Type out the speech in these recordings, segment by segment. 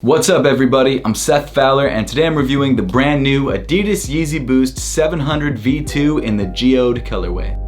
What's up everybody, I'm Seth Fowler and today I'm reviewing the brand new Adidas Yeezy Boost 700 V2 in the Geode colorway.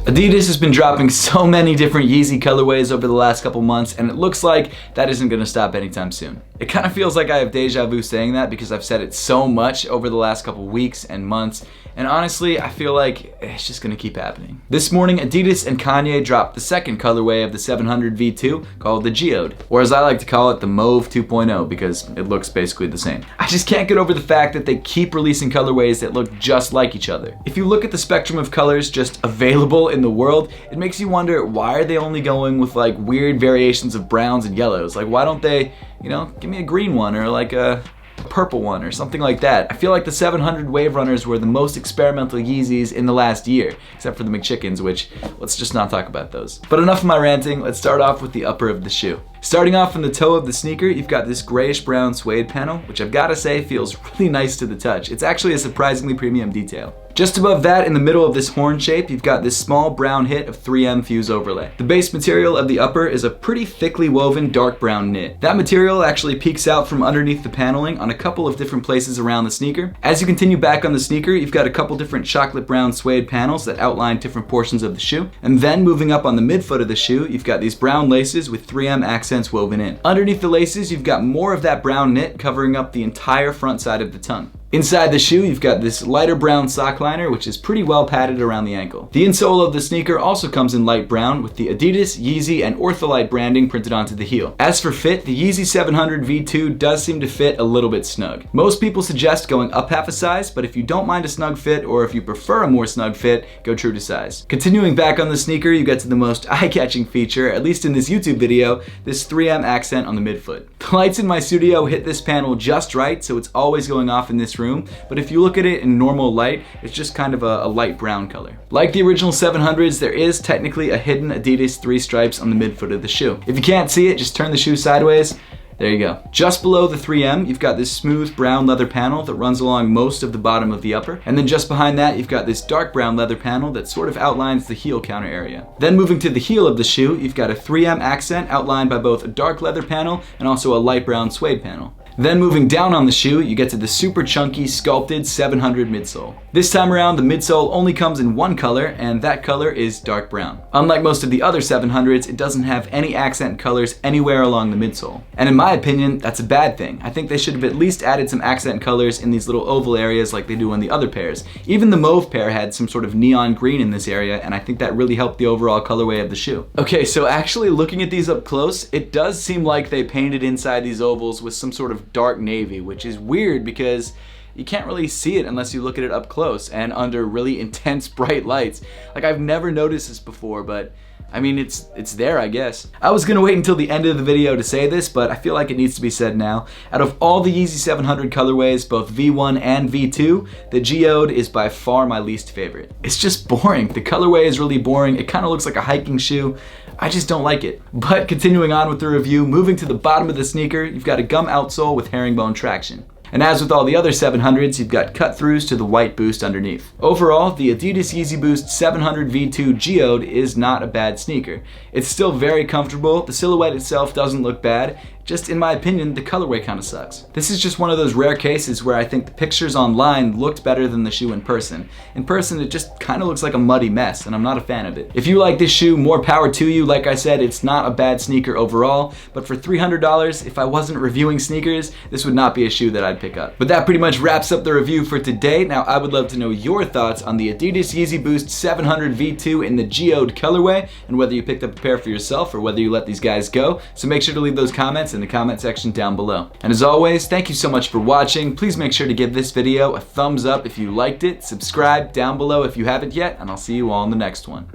Adidas has been dropping so many different Yeezy colorways over the last couple months, and it looks like that isn't going to stop anytime soon. It kind of feels like I have deja vu saying that because I've said it so much over the last couple weeks and months, and honestly, I feel like it's just going to keep happening. This morning, Adidas and Kanye dropped the second colorway of the 700 V2 called the Geode, or as I like to call it, the Mauve 2.0 because it looks basically the same. I just can't get over the fact that they keep releasing colorways that look just like each other. If you look at the spectrum of colors just available in the world, it makes you wonder, why are they only going with like weird variations of browns and yellows? Like, why don't they, give me a green one or like a purple one or something like that. I feel like the 700 Wave Runners were the most experimental Yeezys in the last year, except for the McChickens, which let's just not talk about those. But enough of my ranting, let's start off with the upper of the shoe. Starting off from the toe of the sneaker, you've got this grayish brown suede panel, which I've got to say feels really nice to the touch. It's actually a surprisingly premium detail. Just above that, in the middle of this horn shape, you've got this small brown hit of 3M fuse overlay. The base material of the upper is a pretty thickly woven dark brown knit. That material actually peeks out from underneath the paneling on a couple of different places around the sneaker. As you continue back on the sneaker, you've got a couple different chocolate brown suede panels that outline different portions of the shoe. And then moving up on the midfoot of the shoe, you've got these brown laces with 3M accents woven in. Underneath the laces, you've got more of that brown knit covering up the entire front side of the tongue. Inside the shoe, you've got this lighter brown sock liner, which is pretty well padded around the ankle. The insole of the sneaker also comes in light brown with the Adidas, Yeezy, and Ortholite branding printed onto the heel. As for fit, the Yeezy 700 V2 does seem to fit a little bit snug. Most people suggest going up half a size, but if you don't mind a snug fit, or if you prefer a more snug fit, go true to size. Continuing back on the sneaker, you get to the most eye-catching feature, at least in this YouTube video, this 3M accent on the midfoot. The lights in my studio hit this panel just right, so it's always going off in this room, but if you look at it in normal light, it's just kind of a light brown color. Like the original 700s, there is technically a hidden Adidas 3 stripes on the midfoot of the shoe. If you can't see it, just turn the shoe sideways. There you go. Just below the 3M, you've got this smooth brown leather panel that runs along most of the bottom of the upper. And then just behind that, you've got this dark brown leather panel that sort of outlines the heel counter area. Then moving to the heel of the shoe, you've got a 3M accent outlined by both a dark leather panel and also a light brown suede panel. Then moving down on the shoe, you get to the super chunky sculpted 700 midsole. This time around, the midsole only comes in one color, and that color is dark brown. Unlike most of the other 700s, it doesn't have any accent colors anywhere along the midsole. And in my opinion, that's a bad thing. I think they should have at least added some accent colors in these little oval areas like they do on the other pairs. Even the mauve pair had some sort of neon green in this area, and I think that really helped the overall colorway of the shoe. Okay, so actually looking at these up close, it does seem like they painted inside these ovals with some sort of dark navy, which is weird because you can't really see it unless you look at it up close and under really intense bright lights. Like, I've never noticed this before, but I mean, it's there, I guess. I was gonna wait until the end of the video to say this, but I feel like it needs to be said now. Out of all the Yeezy 700 colorways, both V1 and V2, the Geode is by far my least favorite. It's just boring. The colorway is really boring. It kind of looks like a hiking shoe. I just don't like it. But continuing on with the review, moving to the bottom of the sneaker, you've got a gum outsole with herringbone traction. And as with all the other 700s, you've got cut-throughs to the white boost underneath. Overall, the Adidas Yeezy Boost 700 V2 Geode is not a bad sneaker. It's still very comfortable, the silhouette itself doesn't look bad, just in my opinion, the colorway kind of sucks. This is just one of those rare cases where I think the pictures online looked better than the shoe in person. In person, it just kind of looks like a muddy mess, and I'm not a fan of it. If you like this shoe, more power to you. Like I said, it's not a bad sneaker overall, but for $300, if I wasn't reviewing sneakers, this would not be a shoe that I'd pick up. But that pretty much wraps up the review for today. Now, I would love to know your thoughts on the Adidas Yeezy Boost 700 V2 in the Geode colorway, and whether you picked up a pair for yourself or whether you let these guys go. So make sure to leave those comments in the comment section down below. And as always, thank you so much for watching. Please make sure to give this video a thumbs up if you liked it, subscribe down below if you haven't yet, and I'll see you all in the next one.